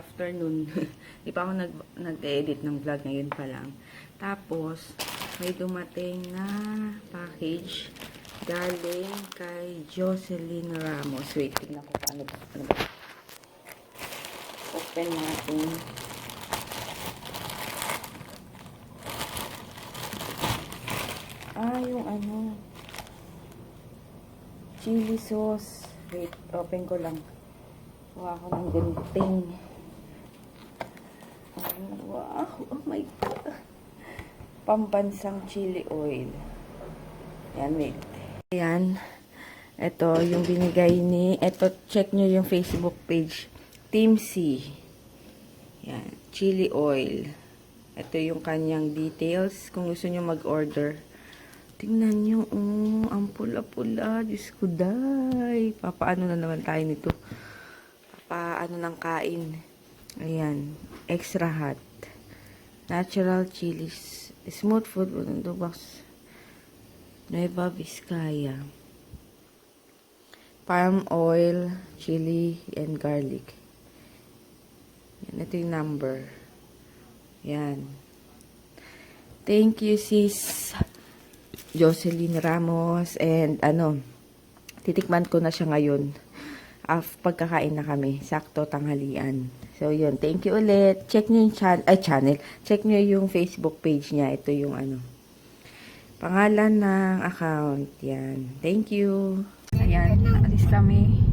afternoon. Di pa ako nag-edit ng vlog, ngayon pa lang. Tapos, may dumating na package galing kay Jocelyn Ramos. Wait, tignan ko paano ba. Ano ba? Open natin. Yung ano, chili sauce. Wait, open ko lang. Kuha ko ng gunting. Wow, oh my God. Pambansang chili oil. Yan, wait. Ayan. Ito, yung binigay ni, ito, check nyo yung Facebook page. Team C. Yan, chili oil. Ito yung kanyang details. Kung gusto nyo mag-order. Tingnan nyo, ang pula-pula. Diyos ko, day. Papaano na naman tayo nito. Papaano ng kain. Ayan. Extra hot. Natural chilies. Smooth food. Ito box. Nueva Vizcaya. Palm oil, chili, and garlic. Yan. Ito yung number. Yan. Thank you, sis Jocelyn Ramos. And titikman ko na siya ngayon. Pagkakain na kami. Sakto tanghalian. So, yun. Thank you ulit. Check nyo yung channel. Check nyo yung Facebook page niya. Ito yung pangalan ng account. Yan. Thank you. Ayan. Alis kami.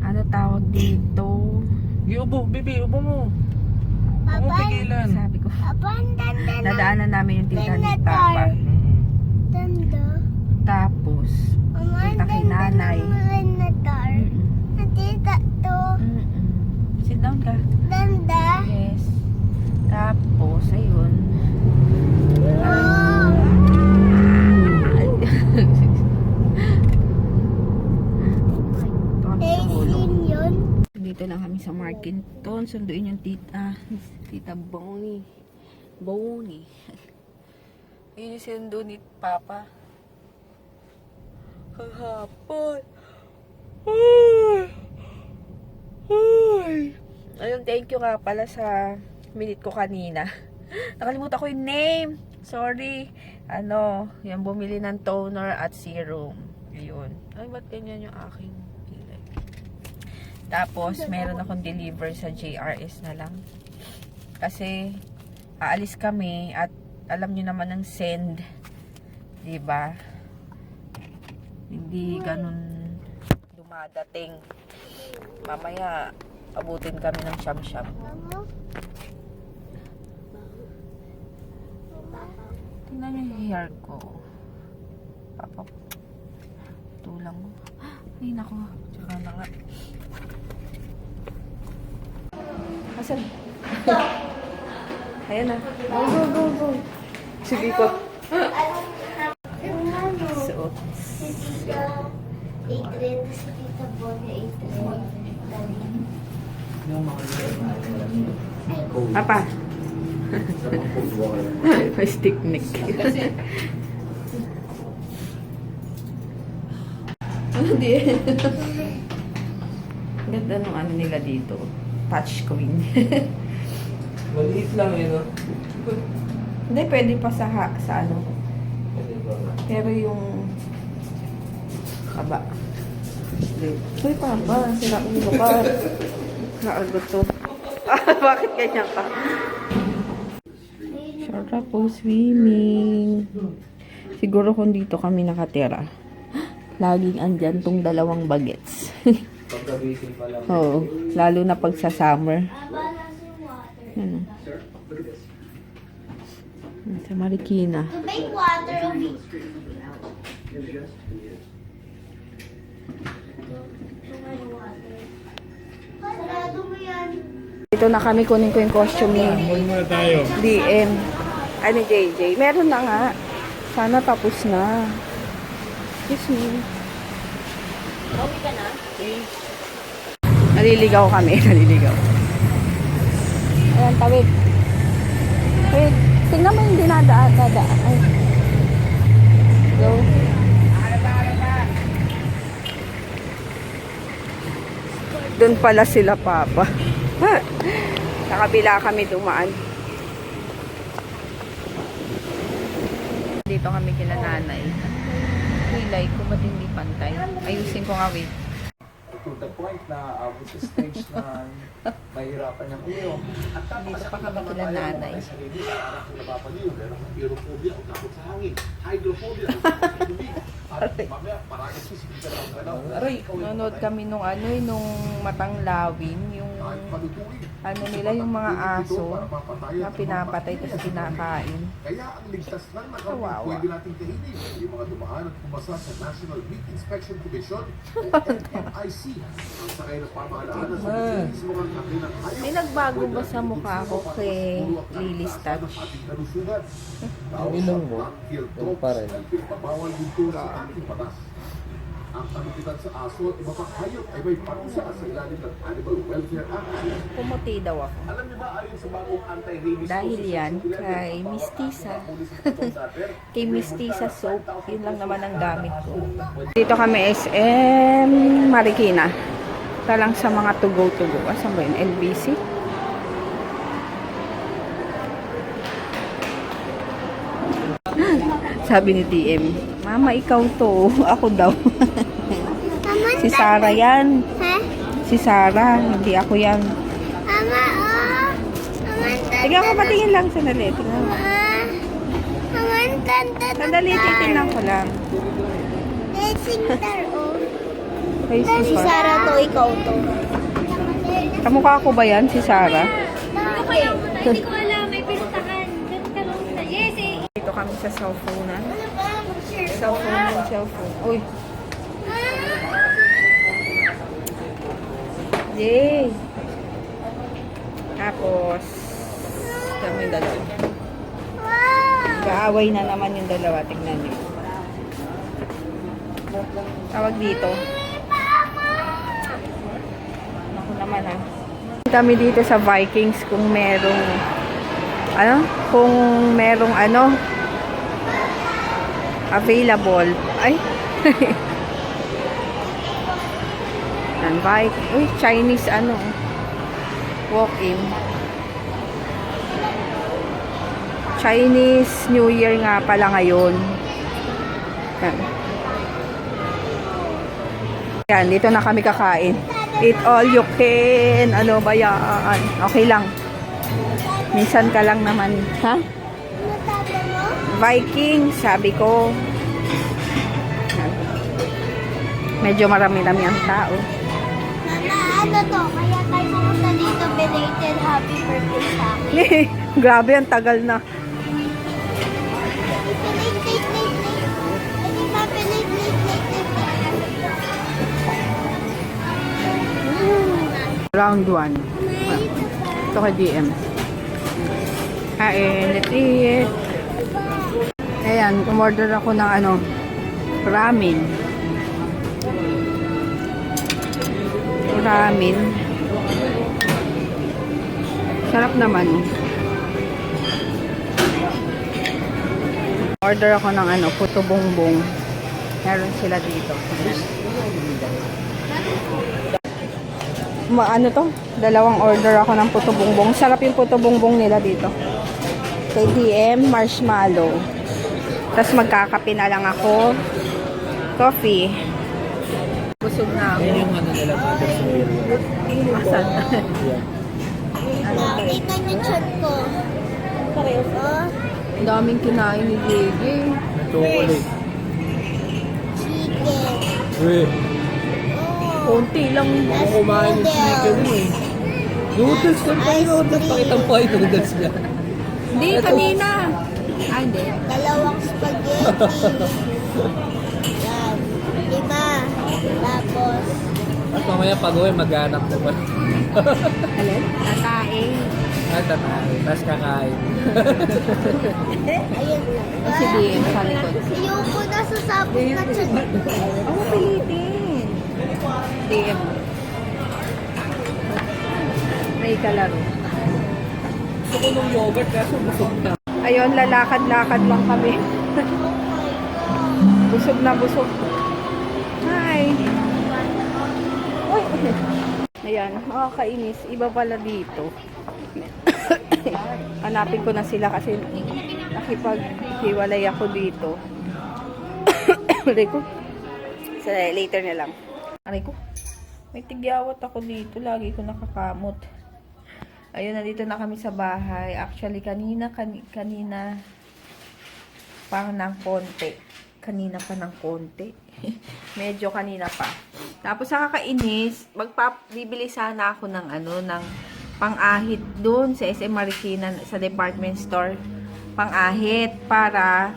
Ano tawag dito? Ubo, bibi, ubo mo. Huwag mo pigilan. Sabi ko. Nadaanan namin yung tita ni Papa. Tapos, kita kay nanay. Sit down ka. Yes. Tapos, ayun. Dito lang kami sa Markinton. Sunduin yung Tita Bonnie. Yun yung sinundo ni Papa. Kahapon. Ayun, thank you nga pala sa minute ko kanina. Nakalimutan ko yung name. Sorry. Yung bumili ng toner at serum. Ayun. Ay, ba't ganyan yung aking kilay? Tapos, meron akong deliver sa JRS na lang. Kasi, aalis kami at alam nyo naman ng send. Diba? Hindi ganun dumadating. Mamaya, abutin kami ng siyam-siyam. Tingnan nyo yung hair ko. Papa, tulang mo. Ay, naku. Tsaka na nga. Asan? Ayan na. Go. Sige ko. So, Papa. May stick neck. Di. Ganda nung nila dito. Touchscreen. Maliit lang yun, no? Hindi, pwede pa sa Pero yung kaba. Uy, Papa, sila ulo ka. Naagot to. Bakit ganyan ka? Sarap po swimming. Siguro kung dito kami nakatira, laging andyan tong dalawang bagets. Pagkabisin pa lang. Oo, lalo na pag sa summer. Sa Marikina. To make water of it. Sarado mo yan. Dito na kami, kunin ko yung costume ni Muna tayo. DM. Ay, ni JJ. Meron na nga. Sana tapos na. Excuse me. Pauwi ka na? Naliligaw kami. Naliligaw. Ayan, tawid. Wait. Tingnan mo yung dinadaan. Ay. Go. Doon pala sila, Papa. Sa kabila kami dumaan. Dito kami kila nanay. Hilay ko, ba't hindi pantay? Ayusin ko nga, wait. To the point na abot sa stage na mahirapan niyang uyo. At Dito pa kami kila nanay. sa sarili sa arang kung napapaliw, meron kang aerophobia o takot sa hangin, hydrophobia o takot sa tubig. At mamaya, parang sisipitan ang galaw. Aray, ikaw ay Nanood kami nung ano eh, nung Matanglawin, yung kahit palutuin. ano nila, yung mga aso na pinapatay tapos kinakain. Kaya ang ligtas lang na kami Kawawa. pwede nating kainin. Yung mga dumaan at pumasa sa National Meat Inspection Commission o NMIC. Ang sakay ng pamahalaan sa mismo ang kami ng hayop. May nagbago ba sa mukha ko kay Lily's Touch? Ang ilong mo, yung pare. Bawal dito sa ating batas. Ang pamikitan sa aso at iba pang hayop ay may parusa sa ilalim ng Animal Welfare Act. Pumuti daw ako. Alam niyo ba ayon sa bagong anti-rabies Dahil yan kay Miss Tisa. Kay Miss Tisa soap, yun lang naman ang gamit ko. Dito kami SM Marikina. Ito lang sa mga tugo-tugo. Asan ba yun? LBC? Sabi ni DM, Mama, ikaw to. Ako daw. Si Sarah yan. Ha? Si Sarah, hindi ako yan. Mama, oh. Sige ako patingin lang. Sandali. Tingnan mo. Sandali, titingnan ko lang. Ay, Si si Sarah. Sarah to, ikaw to. Kamukha ko ba yan, si Sarah? Hindi ko alam, may pistakan. Yes, eh. Dito kami sa cellphone na. Cellphone. Uy. Yay! Tapos, kami dalawa. Kaaway na naman yung dalawa. Tingnan niyo. Tawag dito. Ako naman ha. Kami dito sa Vikings kung merong available. Ay. Yan, Uy, Chinese walk-in. Chinese New Year nga pala ngayon. Yan. Yan, dito na kami kakain. Eat all you can. Ano ba yan? Okay lang. Minsan ka lang naman. Ha? Viking, sabi ko. Medyo marami-rami ang tao. Mama, ano to? Kaya tayo pumunta dito, belated happy birthday sa akin. Grabe, ang tagal na. Late. Hindi pa, late. Round 1. Ito kay DM. Kain, eat. Ayan, umorder ako ng ramen. Sarap naman. Order ako ng puto bongbong. Meron sila dito. Dalawang order ako ng puto bongbong. Sarap yung puto bongbong nila dito. Kay DM, marshmallow. Tapos magkakape na lang ako. Coffee. Busog na ako. Yan yung ano nila dito sa Miro. Asan? Nakita niyo chat ko. Pareho. Ang daming kinain ni JJ. Chocolate. Chicken. Eh, Konti lang. ako kumain ng chicken eh. Noodles ka pa yung noodles. Pakitang pa yung noodles niya. Hindi, kanina. Hindi. Dalawang spaghetti. Yan. 5. Tapos, At mamaya pag-uwi, mag-anak ko pa. Alin? Tatae. At tatahin. Tapos kakain. ayun lang. Si DM sa likod. Yung po nasa sabong na chat. Ako pilitin. DM. May kalaro. Gusto ko nung yogurt kaso busog na. Ayun, lalakad-lakad lang kami. Busog na busog. Hi! Uy! Ayan, nakakainis. Iba pala dito. Hanapin ko na sila kasi nakipaghiwalay ako dito. Aray ko. So, later na lang. Aray ko. May tigyawat ako dito. Lagi ko nakakamot. Ayun, nandito na kami sa bahay. Actually, kanina pa ng konti. Kanina pa ng konti. Medyo kanina pa. Tapos, nakakainis. Bibili sana ako ng ng pang-ahit doon sa SM Marikina, sa department store. Pang-ahit para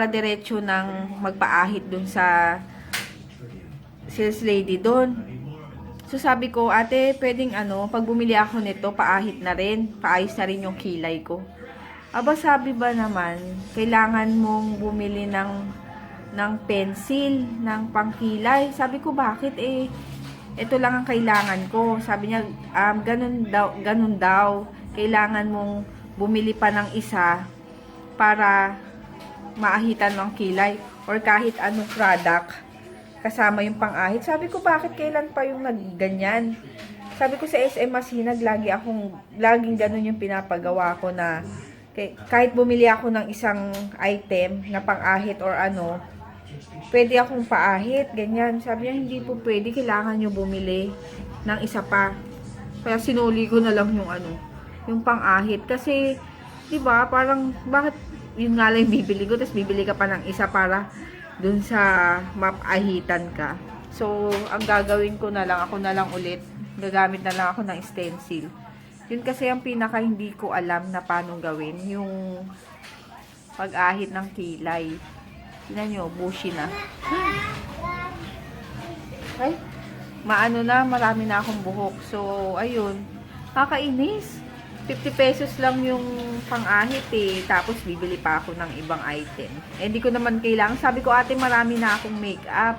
diretso ng magpa-ahit doon sa sales lady doon. So sabi ko, ate, pwedeng pag bumili ako nito, paahit na rin. Paayos na rin yung kilay ko. Aba, sabi ba naman, kailangan mong bumili ng pencil, ng pangkilay. Sabi ko, bakit ito lang ang kailangan ko. Sabi niya, ganun daw. Kailangan mong bumili pa ng isa para maahitan ng kilay or kahit anong product kasama yung pang-ahit. Sabi ko, bakit kailan pa yung nagganyan? Sabi ko sa SM Masinag, laging ganun yung pinapagawa ko na kahit bumili ako ng isang item na pang-ahit or pwede akong paahit, ganyan. Sabi niya, hindi po pwede, kailangan nyo bumili ng isa pa. Kaya sinuli ko na lang yung pang-ahit. Kasi, di ba, parang, bakit yun nga lang bibili ko, tapos bibili ka pa ng isa para dun sa mapahitan ka. So, ang gagawin ko na lang, ako na lang ulit, gagamit na lang ako ng stencil. Yun kasi ang pinaka hindi ko alam na paano gawin, yung pag-ahit ng kilay. Tingnan nyo, bushy na. Ay, marami na akong buhok. So, ayun, kakainis. 50 pesos lang yung pang-ahit tapos bibili pa ako ng ibang item. Hindi ko naman kailangan. Sabi ko, ate, marami na akong makeup.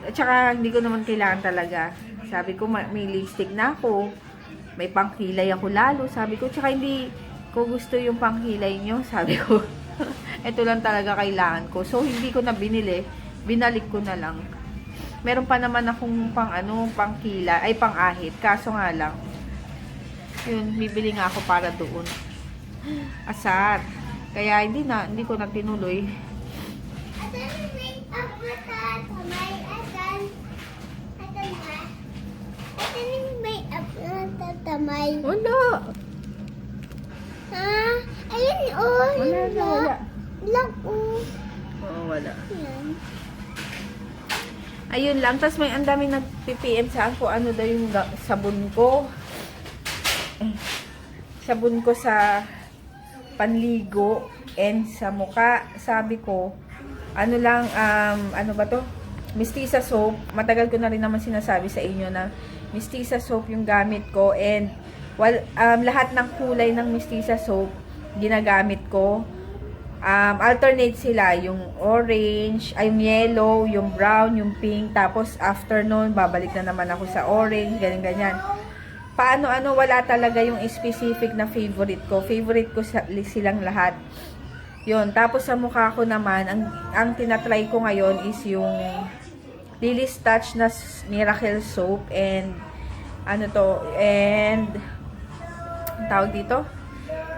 At saka, hindi ko naman kailangan talaga. Sabi ko, may lipstick na ako. May pangkilay ako lalo. Sabi ko, tsaka hindi ko gusto yung pangkilay nyo. Sabi ko, ito lang talaga kailangan ko. So, hindi ko na binili. Binalik ko na lang. Meron pa naman akong pangkilay, ay pang-ahit. Kaso nga lang, yun, bibili nga ako para doon. Asar. Kaya hindi ko na tinuloy. Wala. Ayun, Wala. Lang, Oo, wala. Yan. Ayun lang. Tapos may ang daming nag-PPM sa ako. Ano daw yung sabon ko. Sabon ko sa panligo and sa muka. Sabi ko, ano ba to? Mistisa soap. Matagal ko na rin naman sinasabi sa inyo na Mistisa soap yung gamit ko. And lahat ng kulay ng Mistisa soap ginagamit ko. Alternate sila, yung orange, yung yellow, yung brown, yung pink, tapos after nun, babalik na naman ako sa orange, ganyan. Paano, wala talaga yung specific na favorite ko. Favorite ko silang lahat. Yun, tapos sa mukha ko naman, ang tinatry ko ngayon is yung Lily's Touch na Miracle Soap and tawag dito?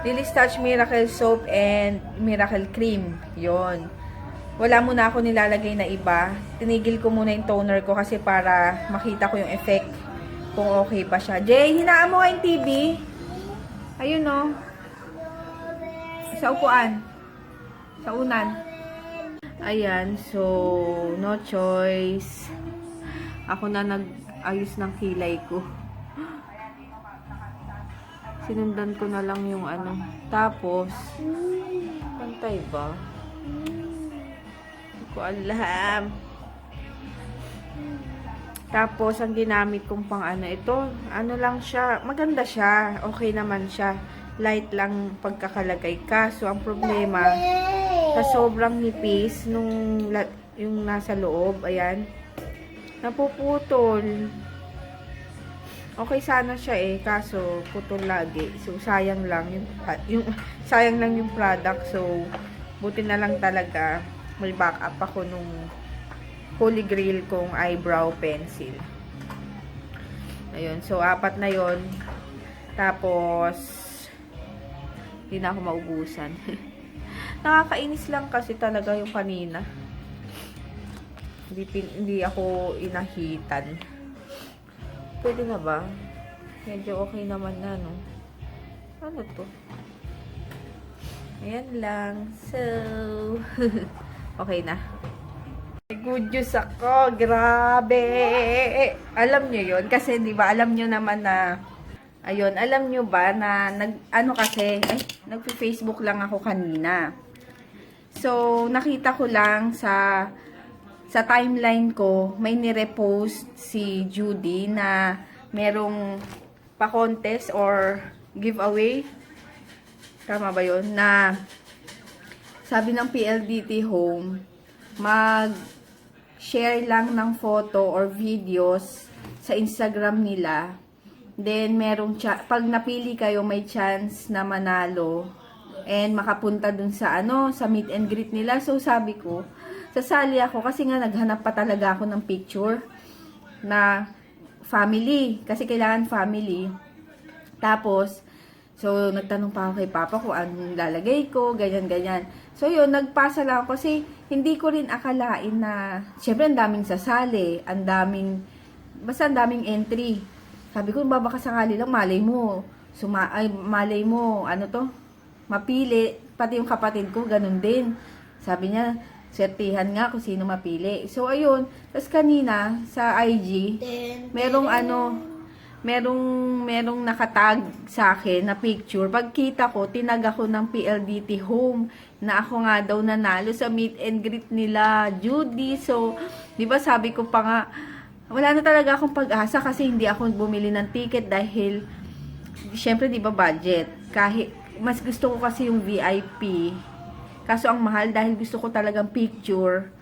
Lily's Touch Miracle Soap and Miracle Cream. Yon. Wala muna ako nilalagay na iba. Tinigil ko muna yung toner ko kasi para makita ko yung effect kung okay pa siya. Jay, hinaan mo yung TV. Ayun o. Sa upuan. Sa unan. Ayan. So, no choice. Ako na nag-ayos ng kilay ko. Sinundan ko na lang yung Tapos, pantay ba? Hindi ko alam. Tapos, ang ginamit kong pang ito, lang siya, maganda siya. Okay naman siya. Light lang pagkakalagay. Kaso, ang problema, sa sobrang nipis, yung nasa loob, ayan, napuputol. Okay sana siya kaso putol lagi. So sayang lang yung product. So buti na lang talaga may backup ako nung Holy Grail kong eyebrow pencil. Ayun, so 4 na 'yon. Tapos, hindi na ako maubusan. Nakakainis lang kasi talaga yung kanina. Hindi ako inahitan. Pwede na ba? Medyo okay naman na, no? Ano to? Ayan lang. So, okay na. Good news ako. Grabe. Alam nyo yun? Kasi, di ba, alam nyo naman na, ayun, alam nyo ba na, nagpi-Facebook lang ako kanina. So, nakita ko lang sa timeline ko, may nirepost si Judy na merong pa-contest or giveaway. Tama ba yun? Na sabi ng PLDT Home, mag-share lang ng photo or videos sa Instagram nila. Then, pag napili kayo, may chance na manalo and makapunta dun sa sa meet and greet nila. So, sabi ko, sasali ako kasi nga naghanap pa talaga ako ng picture na family. Kasi kailangan family. Tapos, so, nagtanong pa ako kay Papa kung anong lalagay ko, ganyan-ganyan. So, yun, nagpasa lang ako kasi hindi ko rin akalain na, syempre, ang daming sasali, basta ang daming entry. Sabi ko, baka sakali lang, malay mo, mapili, pati yung kapatid ko, ganun din. Sabi niya, swertihan nga kung sino mapili. So, ayun, tapos kanina, sa IG, merong nakatag sa akin na picture. Pagkita ko, tinag ako ng PLDT Home na ako nga daw nanalo sa meet and greet nila, Judy. So, di ba sabi ko pa nga, wala na talaga akong pag-asa kasi hindi ako bumili ng ticket dahil, syempre, di ba budget? Kahit, mas gusto ko kasi yung VIP. Kaso ang mahal dahil gusto ko talagang picture.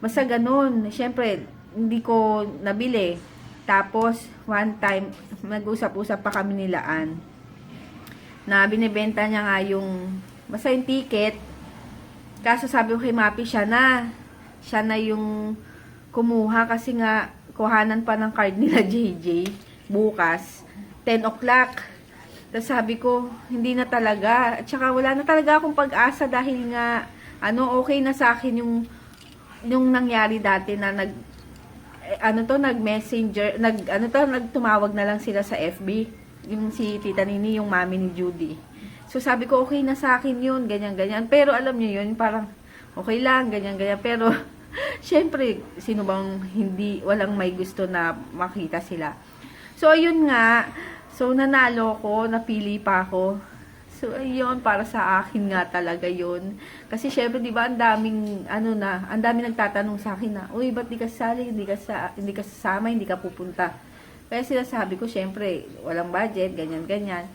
Basta ganun. Syempre, hindi ko nabili. Tapos, one time, nag-usap-usap pa kami nilaan na binibenta niya nga basta yung ticket. Kaso sabi ko kay Mapi, siya na yung kumuha kasi nga, kuhanan pa ng card nila JJ bukas, 10 o'clock. Tapos sabi ko, hindi na talaga. At saka wala na talaga akong pag-asa dahil nga, okay na sa akin yung nangyari dati na nag-messenger, nagtumawag na lang sila sa FB, yung si Tita Nini, yung mami ni Judy. So sabi ko, okay na sa akin yun, ganyan-ganyan. Pero alam niyo yun, parang okay lang, ganyan-ganyan. Pero, syempre, sino bang walang may gusto na makita sila. So, ayun nga, so nanalo ko, napili pa ako. So, ayun, para sa akin nga talaga yun. Kasi, syempre, di ba, ang daming nagtatanong sa akin na, uy, ba't di ka sasali, hindi ka sasama, hindi ka pupunta. Kaya sila sabi ko, syempre, walang budget, ganyan-ganyan.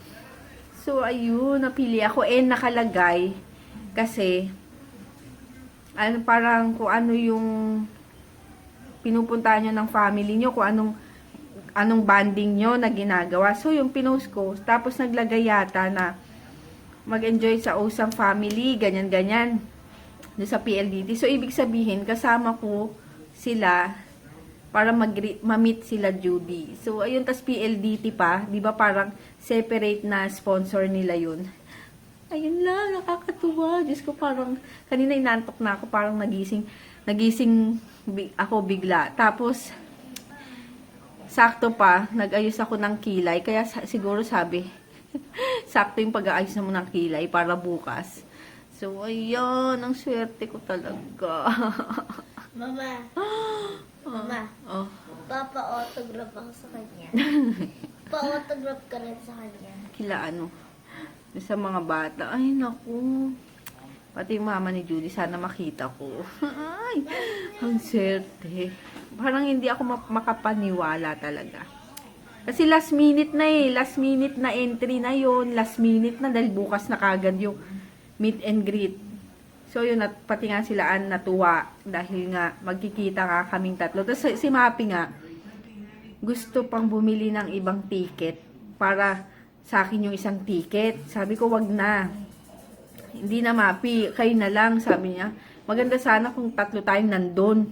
So, ayun, napili ako. Nakalagay, kasi, parang kung ano yung pinupuntahan nyo ng family nyo, kung anong banding nyo na ginagawa. So, yung pinost ko, tapos naglagay yata na mag-enjoy sa Osang family, ganyan-ganyan, sa PLDT. So, ibig sabihin, kasama ko sila para ma-meet sila Judy. So, ayun, tas PLDT pa, di ba parang separate na sponsor nila yun. Ayun lang, nakakatuwa. Diyos ko, parang, kanina inantok na ako, parang nagising ako bigla. Tapos, sakto pa, nag-ayos ako ng kilay, kaya siguro sabi, sakto yung pag-aayos mo ng kilay para bukas. So, ayun, ang swerte ko talaga. Mama. Mama. Oh. Papa-autograph ako sa kanya. Pa-autograph ka rin sa kanya. Kila sa mga bata. Ay, naku. Pati yung mama ni Judy, sana makita ko. Ay, ang swerte. Parang hindi ako makapaniwala talaga. Kasi last minute na entry na yon, last minute na dahil bukas na kagad yung meet and greet. So yun, at pati nga sila natuwa dahil nga magkikita nga kaming tatlo. Tapos si Mapi nga, gusto pang bumili ng ibang ticket para sa akin yung isang ticket. Sabi ko, wag na. Hindi na, Mapi, kayo na lang, sabi niya. Maganda sana kung tatlo tayong nandun.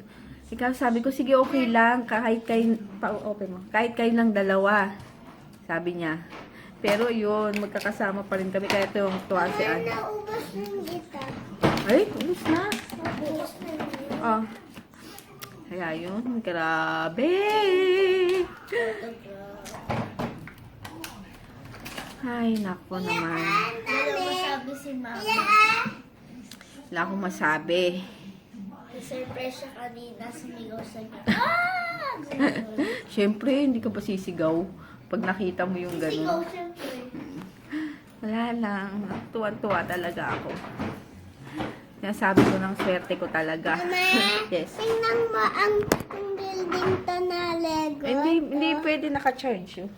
Ikaw, sabi ko, sige, okay lang, kahit kayo ng dalawa, sabi niya. Pero yun, magkakasama pa rin kami. Kaya ito yung tuwa si Ann. Naubos ng kita. Ay, ulis na. Naubos na yun. Oh. Kaya yun, grabe. Ay, nako naman. Wala masabi si Mama. Wala akong masabi. Surprise siya kanina, sumigaw sa niya. Siyempre, hindi ka pa sisigaw pag nakita mo yung Sigaw ganun. siyempre. Wala lang. Tuwan-tuwa talaga ako. Sinasabi ko ng swerte ko talaga. Yes. Tingnan mo ang building to na Lego. Hindi pwede naka-charge yun.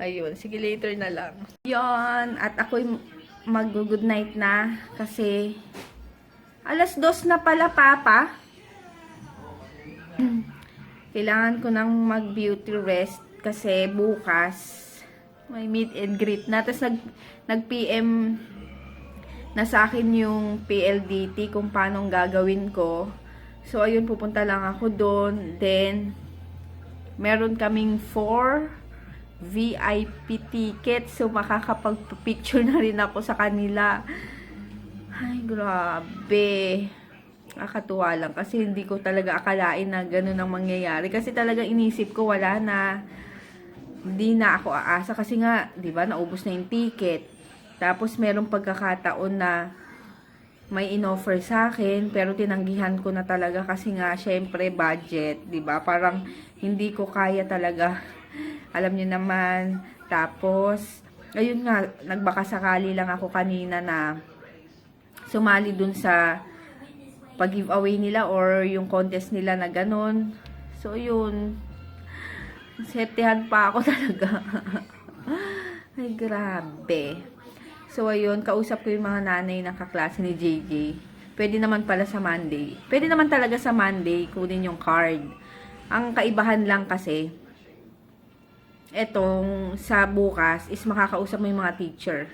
Ayun, sige later na lang. Yon, at ako'y mag-good night na kasi alas 2 na pala, Papa. Kailangan ko nang mag-beauty rest kasi bukas may meet and greet na. Tapos nag-PM na sa akin yung PLDT kung paano gagawin ko. So, ayun, pupunta lang ako doon. Then, meron kaming 4 VIP tickets. So, makakapag-picture na rin ako sa kanila. Ay, grabe. Nakakatuwa lang. Kasi hindi ko talaga akalain na ganun ang mangyayari. Kasi talaga inisip ko wala na. Hindi na ako aasa. Kasi nga, di ba, naubos na yung ticket. Tapos, merong pagkakataon na may inoffer sa akin. Pero tinanggihan ko na talaga. Kasi nga, syempre, budget. Di ba? Parang hindi ko kaya talaga. Alam niyo naman. Tapos, ayun nga, nagbakasakali lang ako kanina na sumali dun sa pag-giveaway nila or yung contest nila na ganun. So, yun. Swertehan pa ako talaga. Ay, grabe. So, ayun. Kausap ko yung mga nanay ng kaklase ni JJ. Pwede naman pala sa Monday. Pwede naman talaga sa Monday kunin yung card. Ang kaibahan lang kasi, etong sa bukas is makakausap mo yung mga teacher.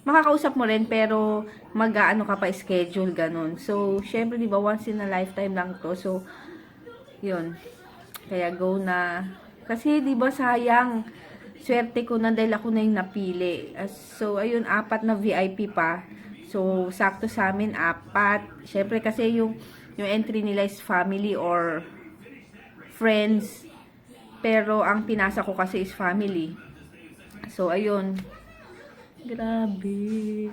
Makakausap mo rin pero mag-aano ka pa schedule ganun. So, syempre 'di ba once in a lifetime lang 'to. So, 'yun. Kaya go na. Kasi 'di ba sayang. Swerte ko na dahil ako na yung napili. So, ayun 4 na VIP pa. So, sakto sa amin 4. Syempre kasi yung entry nila is family or friends. Pero ang pinasa ko kasi is family. So, ayun. Grabe.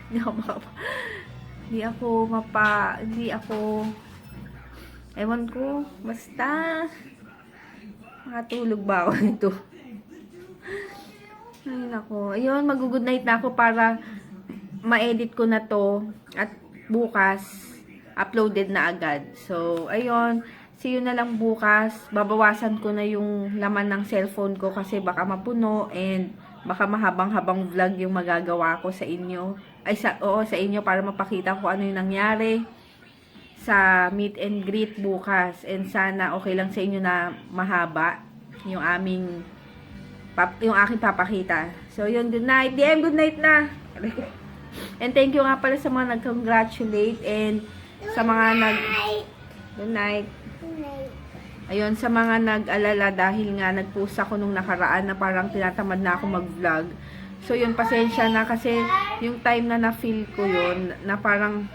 Hindi ako, ewan ko, basta, makatulog ba ako nito? Ay, nako. Ayun, mag-good night na ako para ma-edit ko na to at bukas, uploaded na agad. So, ayun. See you na lang bukas. Babawasan ko na yung laman ng cellphone ko kasi baka mapuno and baka mahabang-habang vlog yung magagawa ko sa inyo. Sa inyo para mapakita ko ano yung nangyari sa meet and greet bukas. And sana okay lang sa inyo na mahaba yung aking papakita. So, yun, good night. DM, good night na. And thank you nga pala sa mga nag-congratulate and sa mga good night. Ayun, sa mga nag-alala dahil nga nag-post ako nung nakaraan na parang tinatamad na ako mag-vlog. So, yun, pasensya na kasi yung time na na-feel ko yun, na parang,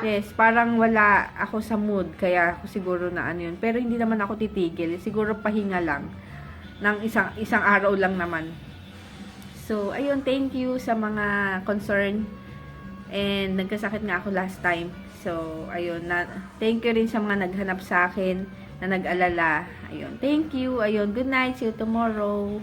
yes, parang wala ako sa mood. Kaya ako siguro na ano yun. Pero hindi naman ako titigil. Siguro pahinga lang. Ng isang araw lang naman. So, ayun, thank you sa mga concern. And nagkasakit nga ako last time. So, ayun, thank you rin sa mga naghanap sa akin na nag-alala. Ayun, thank you. Ayun, good night. See you tomorrow.